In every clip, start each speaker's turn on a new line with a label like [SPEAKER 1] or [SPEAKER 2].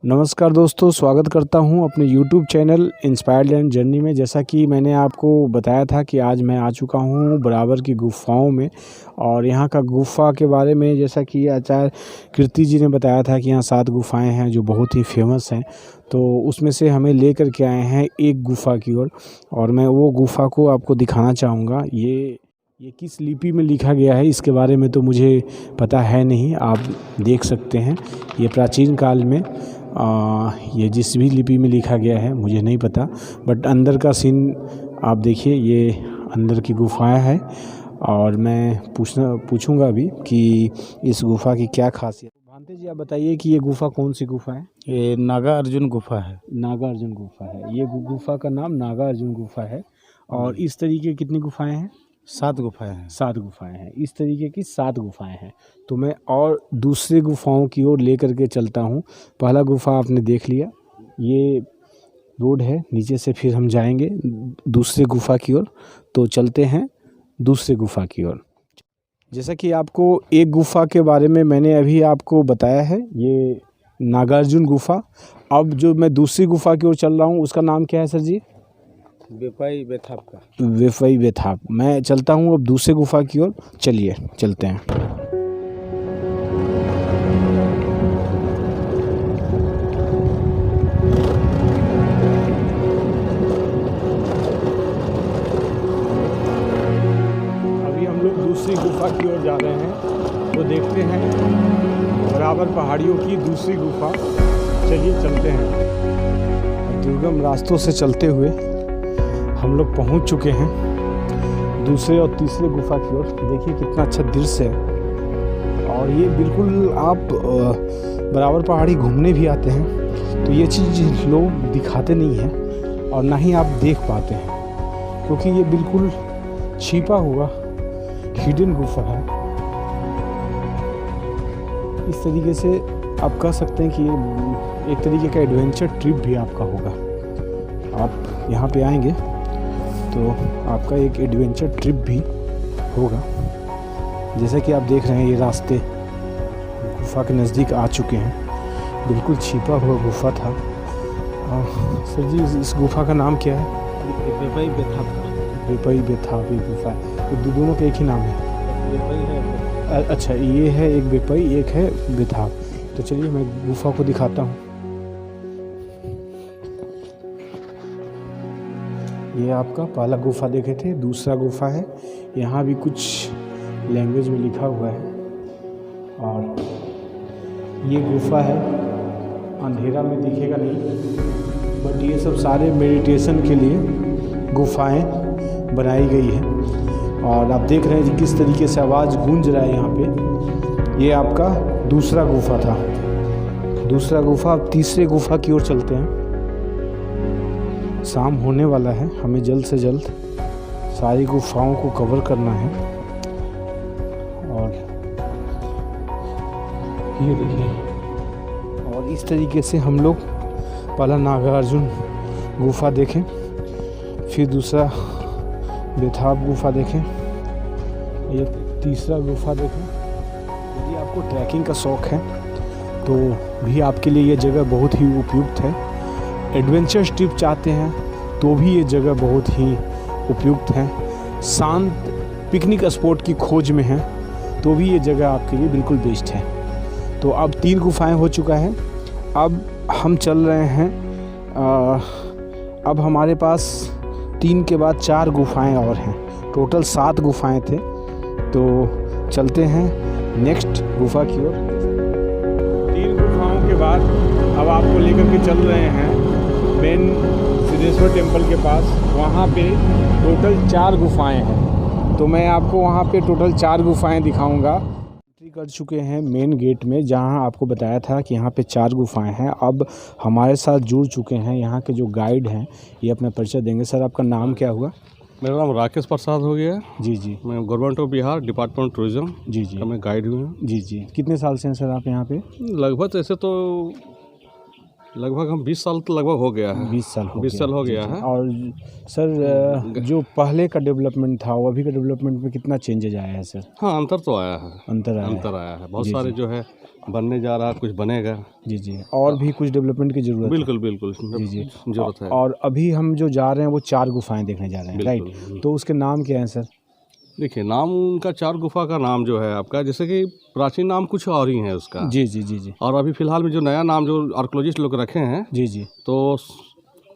[SPEAKER 1] नमस्कार दोस्तों, स्वागत करता हूं अपने YouTube channel inspired land journey में। जैसा कि मैंने आपको बताया था कि आज मैं आ चुका हूं बराबर की गुफ़ाओं में। और यहां का गुफ़ा के बारे में जैसा कि आचार्य कीर्ति जी ने बताया था कि यहाँ 7 गुफ़ाएं हैं जो बहुत ही फेमस हैं। तो उसमें से हमें लेकर के आए हैं एक गुफ़ा की ओर, और मैं वो गुफ़ा को आपको दिखाना चाहूँगा। ये किस लिपि में लिखा गया है इसके बारे में तो मुझे पता है नहीं, आप देख सकते हैं। ये प्राचीन काल में ये जिस भी लिपि में लिखा गया है मुझे नहीं पता, बट अंदर का सीन आप देखिए। ये अंदर की गुफ़ाएं हैं और मैं पूछूंगा अभी कि इस गुफ़ा की क्या खासियत। भांते जी, आप बताइए कि ये गुफ़ा कौन सी गुफ़ा है?
[SPEAKER 2] ये नागा अर्जुन गुफा है।
[SPEAKER 1] नागा अर्जुन गुफ़ा है। ये गुफ़ा का नाम नागा अर्जुन गुफ़ा है। और इस तरीके की कितनी गुफ़ाएं हैं?
[SPEAKER 2] 7 गुफाएं हैं।
[SPEAKER 1] 7 गुफ़ाएं हैं। इस तरीके की 7 गुफ़ाएं हैं। तो मैं और दूसरी गुफ़ाओं की ओर लेकर के चलता हूँ। पहला गुफ़ा आपने देख लिया, ये रोड है, नीचे से फिर हम जाएंगे दूसरे गुफ़ा की ओर। तो चलते हैं दूसरे गुफ़ा की ओर। जैसा कि आपको एक गुफ़ा के बारे में मैंने अभी आपको बताया है, ये नागार्जुन गुफ़ा। अब जो मैं दूसरी गुफ़ा की ओर चल रहा हूँ उसका नाम क्या है सर जी?
[SPEAKER 2] वेपाई बेथाप का।
[SPEAKER 1] वेफई बेथाप। मैं चलता हूँ अब दूसरे गुफ़ा की ओर। चलिए चलते हैं। अभी हम लोग दूसरी गुफ़ा की ओर जा रहे हैं, तो देखते हैं बराबर पहाड़ियों की दूसरी गुफ़ा। चलिए चलते हैं। दुर्गम रास्तों से चलते हुए हम लोग पहुंच चुके हैं दूसरे और तीसरे गुफ़ा की ओर। देखिए कितना अच्छा दृश्य है। और ये बिल्कुल आप बराबर पहाड़ी घूमने भी आते हैं तो ये चीज़ लोग दिखाते नहीं हैं और ना ही आप देख पाते हैं, क्योंकि ये बिल्कुल छिपा हुआ हिडन गुफ़ा है। इस तरीके से आप कह सकते हैं कि ये एक तरीके का एडवेंचर ट्रिप भी आपका होगा। आप यहाँ पे आएंगे तो आपका एक एडवेंचर ट्रिप भी होगा। जैसा कि आप देख रहे हैं ये रास्ते गुफ़ा के नज़दीक आ चुके हैं। बिल्कुल छिपा हुआ गुफ़ा था। सर जी, इस गुफ़ा का नाम क्या है?
[SPEAKER 2] वेपाई बेथाप का।
[SPEAKER 1] वेपाई बेथाप ये गुफ़ा है। तो दोनों का एक ही नाम है?
[SPEAKER 2] वेपाई है।
[SPEAKER 1] अच्छा, ये है एक वेपाई, एक है बेथाप। तो चलिए मैं गुफ़ा को दिखाता हूँ। ये आपका पहला गुफ़ा देखे थे, दूसरा गुफ़ा है। यहाँ भी कुछ लैंग्वेज में लिखा हुआ है। और ये गुफ़ा है, अंधेरा में दिखेगा नहीं, बट ये सब सारे मेडिटेशन के लिए गुफ़ाएं बनाई गई हैं। और आप देख रहे हैं कि किस तरीके से आवाज़ गूंज रहा है यहाँ पे। ये आपका दूसरा गुफ़ा था। दूसरा गुफ़ा। अब तीसरे गुफ़ा की ओर चलते हैं। शाम होने वाला है, हमें जल्द से जल्द सारी गुफ़ाओं को कवर करना है। और ये देखिए, और इस तरीके से हम लोग पहला नागार्जुन गुफ़ा देखें, फिर दूसरा बेथाप गुफ़ा देखें, ये तीसरा गुफ़ा देखें। यदि आपको ट्रैकिंग का शौक़ है तो भी आपके लिए ये जगह बहुत ही उपयुक्त है। एडवेंचर ट्रिप चाहते हैं तो भी ये जगह बहुत ही उपयुक्त है। शांत पिकनिक स्पॉट की खोज में है तो भी ये जगह आपके लिए बिल्कुल बेस्ट है। तो अब 3 गुफ़ाएं हो चुका है। अब हम चल रहे हैं। अब हमारे पास 3 के बाद 4 गुफ़ाएं और हैं। टोटल 7 गुफ़ाएं थे। तो चलते हैं नेक्स्ट गुफ़ा की ओर। 3 गुफ़ाओं के बाद अब आपको लेकर के चल रहे हैं मेन सिद्धेश्वर टेम्पल के पास। वहाँ पे टोटल 4 गुफ़ाएं हैं। तो मैं आपको वहाँ पे टोटल 4 गुफ़ाएं दिखाऊंगा। एंट्री कर चुके हैं मेन गेट में, जहाँ आपको बताया था कि यहाँ पे 4 गुफ़ाएं हैं। अब हमारे साथ जुड़ चुके हैं यहाँ के जो गाइड हैं, ये अपना परिचय देंगे। सर, आपका नाम क्या हुआ?
[SPEAKER 2] मेरा नाम राकेश प्रसाद हो गया।
[SPEAKER 1] जी जी।
[SPEAKER 2] मैं government of Bihar, department of tourism
[SPEAKER 1] जी जी।
[SPEAKER 2] मैं गाइड हूँ।
[SPEAKER 1] जी जी। कितने साल से हैं सर आप यहाँ पे?
[SPEAKER 2] लगभग ऐसे तो लगभग हम 20 साल तो लगभग हो गया है।
[SPEAKER 1] 20 साल हो
[SPEAKER 2] 20 साल हो गया है।
[SPEAKER 1] और सर, जो पहले का डेवलपमेंट था वो अभी का डेवलपमेंट में कितना चेंजेज आया है सर?
[SPEAKER 2] हाँ, अंतर तो आया है।
[SPEAKER 1] अंतर आया है।
[SPEAKER 2] अंतर आया है। बहुत
[SPEAKER 1] जी,
[SPEAKER 2] सारे
[SPEAKER 1] जी।
[SPEAKER 2] जो है बनने जा रहा है, कुछ बनेगा।
[SPEAKER 1] जी जी, और भी कुछ डेवलपमेंट की ज़रूरत है।
[SPEAKER 2] बिल्कुल बिल्कुल
[SPEAKER 1] जी जी,
[SPEAKER 2] जरूरत है।
[SPEAKER 1] और अभी हम जो जा रहे हैं वो 4 गुफाएं देखने जा रहे हैं, राइट?
[SPEAKER 2] बिल्कुल।
[SPEAKER 1] तो उसके नाम क्या हैं सर?
[SPEAKER 2] देखिए, नाम उनका 4 गुफा का नाम जो है आपका, जैसे कि प्राचीन नाम कुछ और ही है उसका।
[SPEAKER 1] जी जी जी जी
[SPEAKER 2] और अभी फिलहाल में जो नया नाम जो आर्कोलॉजिस्ट लोग रखे हैं,
[SPEAKER 1] जी जी
[SPEAKER 2] तो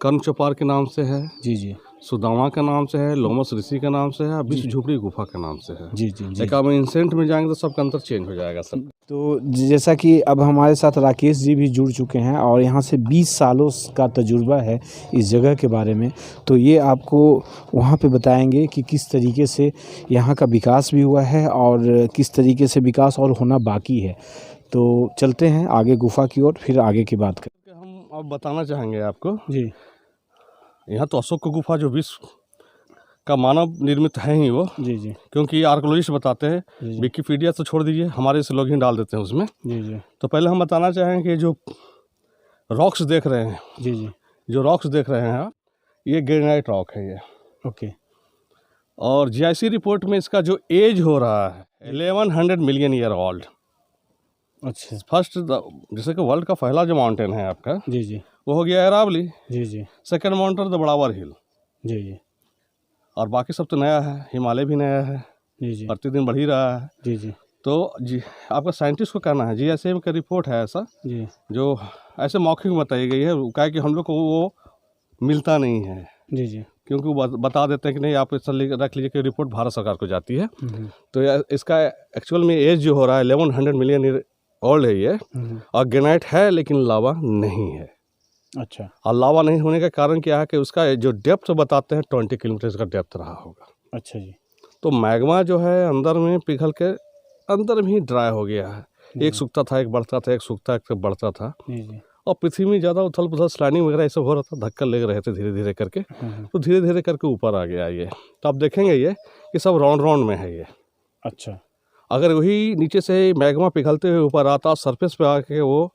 [SPEAKER 2] कर्ण चौपार के नाम से है,
[SPEAKER 1] जी जी
[SPEAKER 2] सुदामा के नाम से है, लोमस ऋषि के नाम से है, विश्व झोपड़ी गुफा के नाम से है।
[SPEAKER 1] जी जी जी।
[SPEAKER 2] एक आप इंसेंट में जाएंगे तो सबका अंतर चेंज हो जाएगा सब।
[SPEAKER 1] तो जैसा कि अब हमारे साथ राकेश जी भी जुड़ चुके हैं और यहाँ से 20 सालों का तजुर्बा है इस जगह के बारे में, तो ये आपको वहाँ पे बताएंगे कि किस तरीके से यहाँ का विकास भी हुआ है और किस तरीके से विकास और होना बाकी है। तो चलते हैं आगे गुफा की ओर, फिर आगे की बात करें।
[SPEAKER 2] हम अब बताना चाहेंगे आपको,
[SPEAKER 1] जी
[SPEAKER 2] यहाँ तो अशोक की गुफा जो विश्व का मानव निर्मित है ही वो,
[SPEAKER 1] जी जी
[SPEAKER 2] क्योंकि आर्कोलॉजिस्ट बताते हैं।
[SPEAKER 1] जी
[SPEAKER 2] विकिपीडिया तो छोड़ दीजिए, हमारे से लोग ही डाल देते हैं उसमें।
[SPEAKER 1] जी जी
[SPEAKER 2] तो पहले हम बताना चाहेंगे कि जो रॉक्स देख रहे हैं,
[SPEAKER 1] जी जी
[SPEAKER 2] जो रॉक्स देख रहे हैं आप, ये ग्रेनाइट रॉक है ये।
[SPEAKER 1] ओके।
[SPEAKER 2] और जीआईसी रिपोर्ट में इसका जो एज हो रहा है 1100 मिलियन ईयर ओल्ड।
[SPEAKER 1] अच्छा।
[SPEAKER 2] फर्स्ट जैसे कि वर्ल्ड का पहला जो माउंटेन है आपका,
[SPEAKER 1] जी जी
[SPEAKER 2] वो हो गया अरावली।
[SPEAKER 1] जी जी
[SPEAKER 2] सेकंड माउंटेन द बड़ावर हिल।
[SPEAKER 1] जी जी
[SPEAKER 2] और बाकी सब तो नया है, हिमालय भी नया है,
[SPEAKER 1] जी जी
[SPEAKER 2] प्रतिदिन बढ़ ही रहा है।
[SPEAKER 1] जी जी
[SPEAKER 2] तो जी आपका साइंटिस्ट को कहना है, जीएसएम का रिपोर्ट है ऐसा,
[SPEAKER 1] जी
[SPEAKER 2] जो ऐसे मौखिक में बताई गई है। क्या है कि हम लोग को वो मिलता नहीं है,
[SPEAKER 1] जी जी
[SPEAKER 2] क्योंकि वो बता देते हैं कि नहीं आप इस रख लीजिए कि रिपोर्ट भारत सरकार को जाती है। तो इसका एक्चुअल में एज जो हो रहा है 1100 मिलियन ईयर ओल्ड है ये। और ग्रेनाइट है लेकिन लावा नहीं है।
[SPEAKER 1] अच्छा
[SPEAKER 2] और लावा नहीं होने का कारण क्या है कि उसका जो डेप्थ बताते हैं 20 किलोमीटर का डेप्थ रहा होगा।
[SPEAKER 1] अच्छा जी।
[SPEAKER 2] तो मैग्मा जो है अंदर में पिघल के अंदर में ही ड्राई हो गया है। एक सूखता था, एक बढ़ता था, एक सूखता एक बढ़ता था।
[SPEAKER 1] जी जी
[SPEAKER 2] और पृथ्वी में ज़्यादा उथल पुथल स्लाइडिंग वगैरह ये सब हो रहा था, धक्का लग रहे थे धीरे धीरे करके। तो धीरे धीरे करके ऊपर आ गया ये। तो आप देखेंगे ये कि सब राउंड राउंड में है ये।
[SPEAKER 1] अच्छा।
[SPEAKER 2] अगर वही नीचे से मैग्मा पिघलते हुए ऊपर आता, सरफेस पे आके वो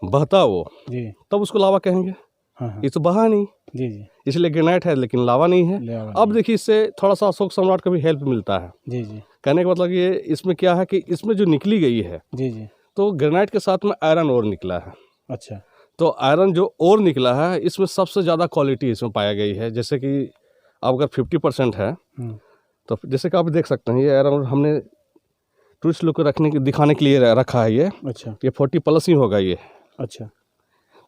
[SPEAKER 2] बहता वो,
[SPEAKER 1] जी
[SPEAKER 2] तब उसको लावा कहेंगे।
[SPEAKER 1] हाँ
[SPEAKER 2] ये तो बहा नहीं,
[SPEAKER 1] जी जी
[SPEAKER 2] इसलिए ग्रेनाइट है लेकिन लावा नहीं है।
[SPEAKER 1] लावा
[SPEAKER 2] अब देखिए इससे थोड़ा सा अशोक सम्राट को भी हेल्प मिलता है।
[SPEAKER 1] जी जी
[SPEAKER 2] कहने का मतलब ये इसमें क्या है कि इसमें जो निकली गई है,
[SPEAKER 1] जी जी
[SPEAKER 2] तो ग्रेनाइट के साथ में आयरन ओर निकला है।
[SPEAKER 1] अच्छा।
[SPEAKER 2] तो आयरन जो ओर निकला है, इसमें सबसे ज़्यादा क्वालिटी इसमें पाया गई है। जैसे कि अब अगर 50% है, तो जैसे कि आप देख सकते हैं ये आयरन हमने टूरिस्ट लोग को दिखाने के लिए रखा है ये।
[SPEAKER 1] अच्छा।
[SPEAKER 2] ये 40+ ही होगा ये।
[SPEAKER 1] अच्छा।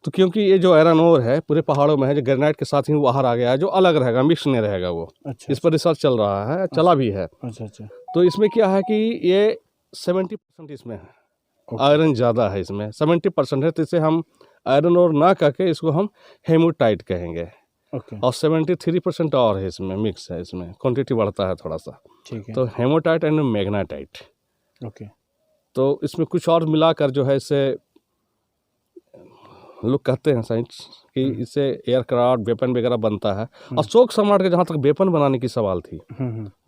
[SPEAKER 2] तो क्योंकि ये जो आयरन ओर है पूरे पहाड़ों में है, जो ग्रेनाइट के साथ ही बाहर आ गया है, जो अलग रहेगा, मिक्स नहीं रहेगा वो।
[SPEAKER 1] अच्छा।
[SPEAKER 2] इस पर रिसर्च चल रहा है, चला भी है।
[SPEAKER 1] अच्छा अच्छा।
[SPEAKER 2] तो इसमें क्या है कि ये 70% इसमें है, आयरन ज़्यादा है इसमें, 70% है। तो इसे हम आयरन और ना करके इसको हम हेमोटाइट कहेंगे।
[SPEAKER 1] ओके।
[SPEAKER 2] और 73% और है इसमें, मिक्स है, इसमें क्वांटिटी बढ़ता है थोड़ा सा।
[SPEAKER 1] ठीक है।
[SPEAKER 2] तो हेमोटाइट एंड मैग्नेटाइट।
[SPEAKER 1] ओके।
[SPEAKER 2] तो इसमें कुछ और मिलाकर जो है इससे लोग कहते हैं साइंस कि इससे एयरक्राफ्ट वेपन वगैरह बनता है। अशोक सम्राट के जहाँ तक वेपन बनाने की सवाल थी,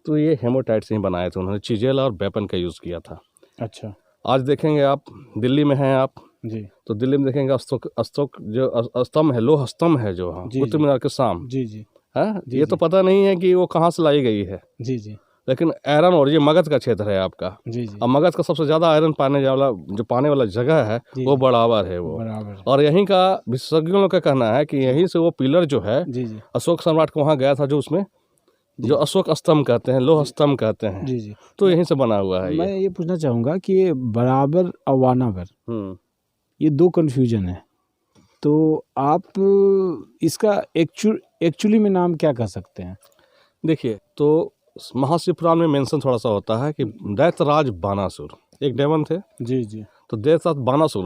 [SPEAKER 2] तो ये हेमोटाइट से ही बनाए थे उन्होंने, चिजेल और वेपन का यूज़ किया था।
[SPEAKER 1] अच्छा।
[SPEAKER 2] आज देखेंगे आप, दिल्ली में हैं आप
[SPEAKER 1] जी
[SPEAKER 2] तो दिल्ली में देखेंगे अशोक जो स्तंभ है, लोह स्तंभ है जो
[SPEAKER 1] जी,
[SPEAKER 2] कुतुब मीनार के सामने
[SPEAKER 1] जी जी
[SPEAKER 2] है,
[SPEAKER 1] जी,
[SPEAKER 2] ये तो पता नहीं है कि वो कहाँ से लाई गई है।
[SPEAKER 1] जी जी
[SPEAKER 2] लेकिन आयरन और ये मगध का क्षेत्र है आपका।
[SPEAKER 1] जी जी
[SPEAKER 2] अब मगध का सबसे ज़्यादा आयरन पाने वाला जगह है
[SPEAKER 1] जी,
[SPEAKER 2] वो बड़ावर है वो।
[SPEAKER 1] बराबर।
[SPEAKER 2] और यहीं का विशेषज्ञों का कहना है कि यहीं से वो पिलर जो है
[SPEAKER 1] जी जी
[SPEAKER 2] अशोक सम्राट को वहाँ गया था, जो उसमें जो अशोक स्तंभ कहते हैं, लोह स्तंभ कहते हैं,
[SPEAKER 1] जी जी
[SPEAKER 2] तो यहीं से बना हुआ है
[SPEAKER 1] मैं
[SPEAKER 2] ये।
[SPEAKER 1] ये पूछना चाहूँगा कि ये बराबर और वानावर, ये दो कन्फ्यूजन है, तो आप इसका एक्चुअली में नाम क्या कह सकते हैं?
[SPEAKER 2] देखिए, तो महाशिव पुराण में मेंशन थोड़ा सा होता है कि दैत्यराज बानासुर एक डेमन थे।
[SPEAKER 1] जी जी
[SPEAKER 2] तो दैत्यराज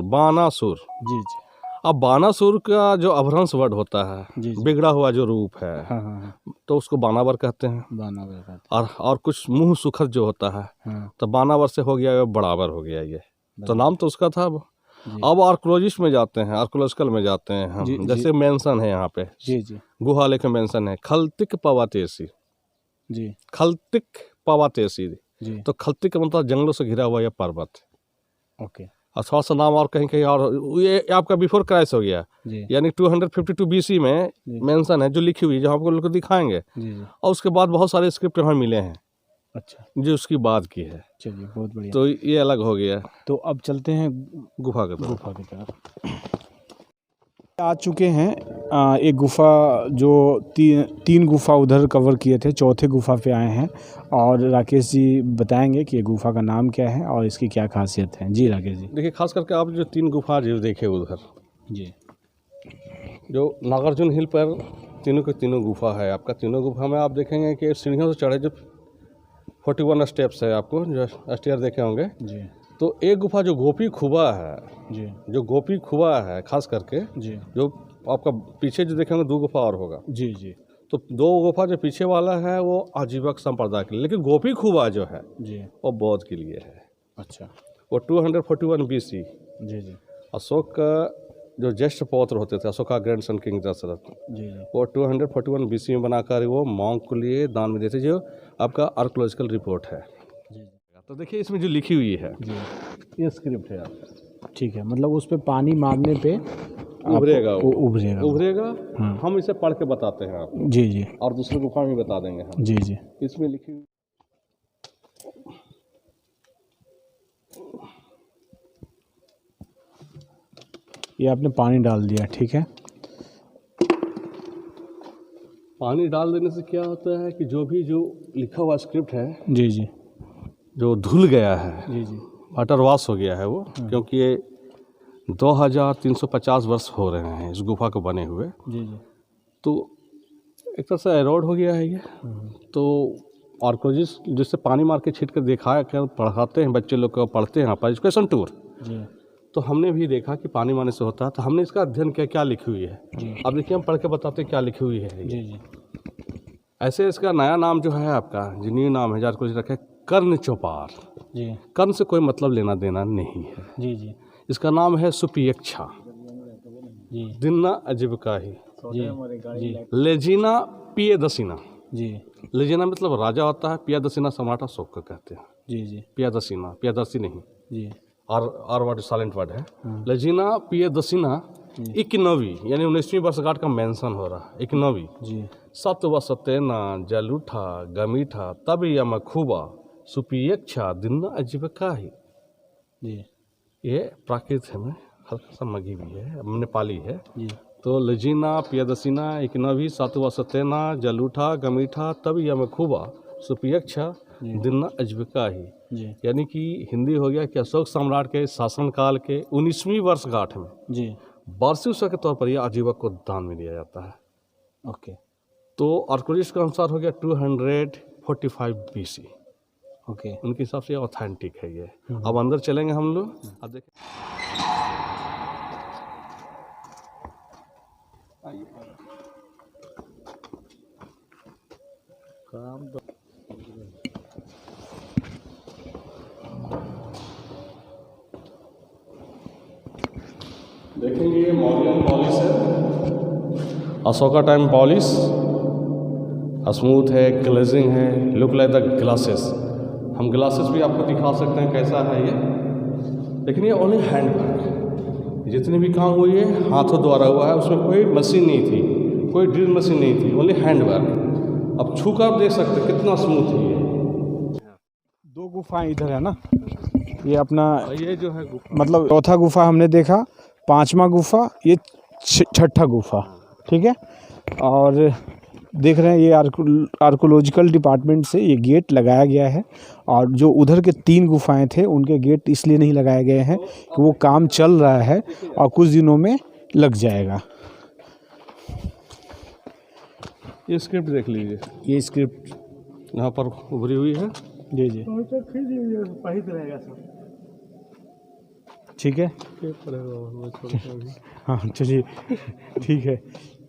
[SPEAKER 2] बानासुर।
[SPEAKER 1] जी जी
[SPEAKER 2] अब बानासुर का जो अभ्रंश वर्ड होता है,
[SPEAKER 1] जी जी
[SPEAKER 2] बिगड़ा हुआ जो रूप है,
[SPEAKER 1] हाँ हाँ हाँ,
[SPEAKER 2] तो उसको बानावर कहते हैं।
[SPEAKER 1] बानावर कहते
[SPEAKER 2] और कुछ मुंह सुखद जो होता है,
[SPEAKER 1] हैं। हाँ
[SPEAKER 2] तो बानावर से हो गया, बड़ावर हो गया ये। तो नाम तो उसका था वो।
[SPEAKER 1] जी
[SPEAKER 2] अब आर्कोलॉजिस्ट में जाते हैं, आर्कोलॉजिकल में जाते हैं हम,
[SPEAKER 1] जी,
[SPEAKER 2] जैसे मेंशन है यहाँ पे,
[SPEAKER 1] जी जी
[SPEAKER 2] गुहा लेख में मेंशन है खल्तिक पवातेसी।
[SPEAKER 1] जी
[SPEAKER 2] खल्तिक पवातेसी,
[SPEAKER 1] जी
[SPEAKER 2] तो खल्तिक का मतलब जंगलों से घिरा हुआ यह पर्वत।
[SPEAKER 1] ओके।
[SPEAKER 2] और थोड़ा सा नाम और कहीं कहीं और, ये आपका बिफोर क्राइस्ट हो गया,
[SPEAKER 1] जी
[SPEAKER 2] यानी 252 BC में
[SPEAKER 1] जी।
[SPEAKER 2] मेंशन है, जो लिखी हुई है, जो आपको लोग को दिखाएंगे।
[SPEAKER 1] जी जी
[SPEAKER 2] और उसके बाद बहुत सारे स्क्रिप्ट हमें मिले हैं
[SPEAKER 1] अच्छा,
[SPEAKER 2] जो उसकी बाद की है।
[SPEAKER 1] चलिए बहुत बढ़िया।
[SPEAKER 2] तो ये अलग हो गया।
[SPEAKER 1] तो अब चलते हैं
[SPEAKER 2] गुफा की तरफ।
[SPEAKER 1] गुफा की तरफ। आ चुके हैं एक गुफा जो तीन गुफा उधर कवर किए थे, चौथे गुफा पे आए हैं और राकेश जी बताएंगे कि ये गुफा का नाम क्या है और इसकी क्या खासियत है। जी राकेश जी।
[SPEAKER 2] देखिए, खास करके आप जो 3 गुफा जो देखे उधर,
[SPEAKER 1] जी
[SPEAKER 2] जो नागार्जुन हिल पर तीनों के तीनों गुफा है आपका। तीनों गुफा में आप देखेंगे कि सीढ़ियों से चढ़े जो 41 स्टेप्स है, आपको जो स्टेयर देखे होंगे।
[SPEAKER 1] जी
[SPEAKER 2] तो एक गुफा जो गोपी खुबा है,
[SPEAKER 1] जी
[SPEAKER 2] जो गोपी खुबा है खास करके,
[SPEAKER 1] जी
[SPEAKER 2] जो आपका पीछे जो देखेंगे 2 गुफा और होगा।
[SPEAKER 1] जी जी
[SPEAKER 2] तो 2 गुफा जो पीछे वाला है वो आजीवक संप्रदाय के लिए, लेकिन गोपी खुबा जो है
[SPEAKER 1] जी।
[SPEAKER 2] वो बौद्ध के लिए है।
[SPEAKER 1] अच्छा।
[SPEAKER 2] वो 241 BC
[SPEAKER 1] जी जी
[SPEAKER 2] अशोक का जो ज्येष्ठ पौत्र होते थे, अशोक का ग्रैंडसन किंग दशरथ,
[SPEAKER 1] जी जी
[SPEAKER 2] वो 241 BC में बनाकर वो मॉन्क के लिए दान में देते, जो आपका आर्कोलॉजिकल रिपोर्ट है।
[SPEAKER 1] जी
[SPEAKER 2] तो देखिए इसमें जो लिखी हुई है
[SPEAKER 1] जी।
[SPEAKER 2] ये स्क्रिप्ट है आपका।
[SPEAKER 1] ठीक है, मतलब उस पे पानी मारने पे
[SPEAKER 2] उभरेगा वो।
[SPEAKER 1] उभरेगा।
[SPEAKER 2] उभरेगा। हम इसे पढ़ के बताते हैं आपको,
[SPEAKER 1] जी जी
[SPEAKER 2] और दूसरे गुफा में बता देंगे हम।
[SPEAKER 1] जी जी।
[SPEAKER 2] इसमें लिखी हुई
[SPEAKER 1] ये आपने पानी डाल दिया, ठीक है।
[SPEAKER 2] पानी डाल देने से क्या होता है कि जो लिखा हुआ स्क्रिप्ट है
[SPEAKER 1] जी जी
[SPEAKER 2] जो धुल गया है,
[SPEAKER 1] जी जी
[SPEAKER 2] वाटर वॉश हो गया है वो, क्योंकि ये 2350 वर्ष हो रहे हैं इस गुफा को बने हुए।
[SPEAKER 1] जी जी।
[SPEAKER 2] तो एक तरह से एरोड हो गया है ये। तो आर्कोलॉजिस्ट जिससे पानी मार के छीट कर दिखाया कर पढ़ाते हैं बच्चे लोग को, पढ़ते हैं यहाँ पर एजुकेशन टूर।
[SPEAKER 1] जी
[SPEAKER 2] तो हमने भी देखा कि पानी मारने से होता है, तो हमने इसका अध्ययन किया क्या लिखी हुई है।
[SPEAKER 1] जी
[SPEAKER 2] अब देखिए हम पढ़ के बताते हैं क्या लिखी हुई है।
[SPEAKER 1] जी जी
[SPEAKER 2] ऐसे इसका नया नाम जो है आपका, जो न्यू नाम है जो आर्कोलॉजिस्ट रखे, कर्ण चौपार।
[SPEAKER 1] जी
[SPEAKER 2] कर्ण से कोई मतलब लेना देना नहीं है।
[SPEAKER 1] जी जी
[SPEAKER 2] इसका नाम है सुपियक्षा
[SPEAKER 1] जी
[SPEAKER 2] दिन्ना अजीविका ही
[SPEAKER 1] जी जी
[SPEAKER 2] लेजिना पियदसिना।
[SPEAKER 1] जी
[SPEAKER 2] लेजिना मतलब राजा होता है, पियदसिना सम्राट अशोक को कहते हैं।
[SPEAKER 1] जी जी
[SPEAKER 2] पियदसिना, पियदर्शी नहीं,
[SPEAKER 1] जी
[SPEAKER 2] आर वर्ड साइलेंट वर्ड है। लेजिना पियदसिना इक्नवी, यानी 19वीं वर्षगांठ का मेंशन हो रहा है। इक्नवी
[SPEAKER 1] जी
[SPEAKER 2] सत्वसतेना जलूठा गमीठा तब यम खूबा सुपियक्षा दिन्ना अजीविका ही।
[SPEAKER 1] जी
[SPEAKER 2] ये प्राकृत में हल्का सा मगी भी है, नेपाली है।
[SPEAKER 1] जी
[SPEAKER 2] तो लजीना पियदसिना इकनवी सातुवसतेना जलूठा गमीठा तब यम खूबा सुपियक्षा दिन्ना अजबिका ही।
[SPEAKER 1] जी
[SPEAKER 2] यानी कि हिंदी हो गया कि अशोक सम्राट के शासनकाल के 19वीं वर्षगांठ में
[SPEAKER 1] जी
[SPEAKER 2] वार्षिक उत्सव के तौर पर यह आजीवक को दान में दिया जाता है।
[SPEAKER 1] ओके
[SPEAKER 2] तो आर्कोलॉजिस्ट के अनुसार हो गया 245 BC।
[SPEAKER 1] ओके
[SPEAKER 2] उनके हिसाब से ऑथेंटिक है ये। अब अंदर चलेंगे हम लोग। अब देखें देखेंगे ये मॉडर्न पॉलिश है, अशोका टाइम पॉलिश, स्मूथ है, ग्लेजिंग है, लुक लाइक द ग्लासेस। हम ग्लासेस भी आपको दिखा सकते हैं कैसा है ये। लेकिन ये ओनली हैंड वर्क, जितनी भी काम हुई है हाथों द्वारा हुआ है, उसमें कोई मशीन नहीं थी, कोई ड्रिल मशीन नहीं थी, ओनली हैंड वर्क। अब छू कर आप देख सकते हैं कितना स्मूथ है ये।
[SPEAKER 1] 2 गुफाएं इधर है ना, ये अपना
[SPEAKER 2] ये जो है
[SPEAKER 1] मतलब चौथा गुफा हमने देखा, 5वां गुफा, ये 6ठा गुफा, ठीक है। और देख रहे हैं ये आर्कोलॉजिकल डिपार्टमेंट से ये गेट लगाया गया है। और जो उधर के 3 गुफाएं थे उनके गेट इसलिए नहीं लगाए गए हैं कि वो काम चल रहा है और कुछ दिनों में लग जाएगा।
[SPEAKER 2] ये स्क्रिप्ट देख लीजिए,
[SPEAKER 1] ये स्क्रिप्ट
[SPEAKER 2] यहाँ पर उभरी हुई है।
[SPEAKER 1] जी जी ठीक है। हाँ चलिए ठीक है।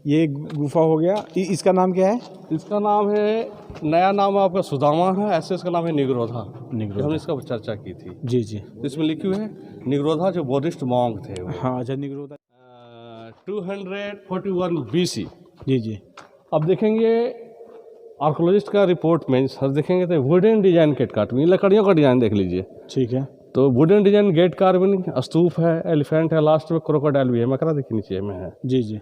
[SPEAKER 1] ये गुफा हो गया। इसका नाम क्या है?
[SPEAKER 2] इसका नाम है, नया नाम आपका सुदामा है, ऐसे इसका नाम है निग्रोधा।
[SPEAKER 1] निग्रोधा।
[SPEAKER 2] हमने इसका चर्चा की थी।
[SPEAKER 1] जी जी
[SPEAKER 2] इसमें लिखी हुई है निग्रोधा जो बौद्धिस्ट मॉन्क थे वो।
[SPEAKER 1] हाँ अच्छा, निग्रोधा
[SPEAKER 2] 241 BC।
[SPEAKER 1] जी जी
[SPEAKER 2] अब देखेंगे आर्कोलॉजिस्ट का रिपोर्ट में सर देखेंगे तो वुडन डिजाइन गेट कार्विंग, लकड़ियों का डिजाइन देख लीजिए।
[SPEAKER 1] ठीक है।
[SPEAKER 2] तो वुडन डिजाइन गेट कार्विंग, स्तूप है, एलिफेंट है, लास्ट में क्रोकोडाइल भी है, मकरा देखिए नीचे में है।
[SPEAKER 1] जी जी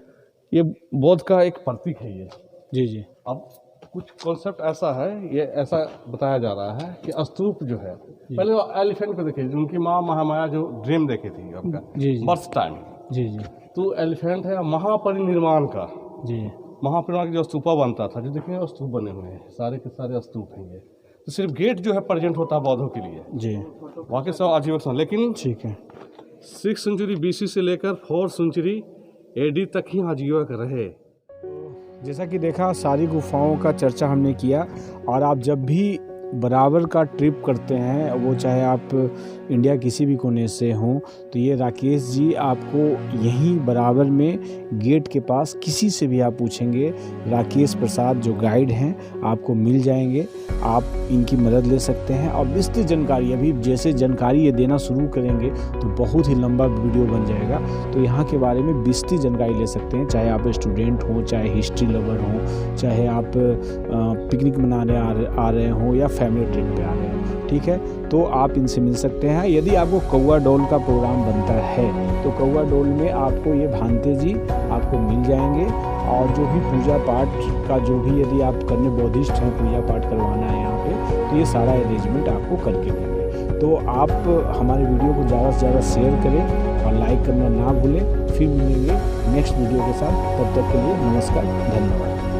[SPEAKER 2] ये बौद्ध का एक प्रतीक है ये।
[SPEAKER 1] जी जी
[SPEAKER 2] अब कुछ कॉन्सेप्ट ऐसा है, ये ऐसा बताया जा रहा है कि स्तूप जो है, पहले एलिफेंट को देखिए, उनकी माँ महामाया जो ड्रीम देखी थी आपका
[SPEAKER 1] जी जी
[SPEAKER 2] बर्थ टाइम,
[SPEAKER 1] जी जी
[SPEAKER 2] तो एलिफेंट है महापरिनिर्वाण का,
[SPEAKER 1] जी
[SPEAKER 2] महापरिनिर्वाण का जो स्तूपा बनता था, जो देखिए स्तूप बने हुए हैं, सारे के सारे स्तूप हैं ये। तो सिर्फ गेट जो है प्रेजेंट होता है बौद्धों के लिए,
[SPEAKER 1] जी
[SPEAKER 2] बाकी सब आजीवन, लेकिन
[SPEAKER 1] ठीक है।
[SPEAKER 2] 6th सेंचुरी BC से लेकर 4th सेंचुरी AD तक ही आजीवन रहे।
[SPEAKER 1] जैसा कि देखा, सारी गुफाओं का चर्चा हमने किया, और आप जब भी बराबर का ट्रिप करते हैं, वो चाहे आप इंडिया किसी भी कोने से हों, तो ये राकेश जी आपको यहीं बराबर में गेट के पास किसी से भी आप पूछेंगे, राकेश प्रसाद जो गाइड हैं आपको मिल जाएंगे। आप इनकी मदद ले सकते हैं, और विस्तृत जानकारी, अभी जैसे जानकारी ये देना शुरू करेंगे तो बहुत ही लंबा वीडियो बन जाएगा, तो यहाँ के बारे में विस्तृत जानकारी ले सकते हैं, चाहे आप स्टूडेंट हो, चाहे हिस्ट्री लवर हो, चाहे आप पिकनिक मनाने आ रहे हो, या फैमिली ट्रिप पे आ रहे हो, ठीक है। तो आप इनसे मिल सकते हैं। यदि आपको कौवा डोल का प्रोग्राम बनता है, तो कौवा डोल में आपको ये भांते जी आपको मिल जाएंगे, और जो भी पूजा पाठ का जो भी, यदि आप करने बौद्धिस्ट हैं, पूजा पाठ करवाना है यहाँ पे, तो ये सारा अरेंजमेंट आपको करके देंगे। तो आप हमारे वीडियो को ज़्यादा से ज़्यादा शेयर करें और लाइक करना ना भूलें। फिर मिलेंगे नेक्स्ट वीडियो के साथ, तब तक के लिए नमस्कार, धन्यवाद।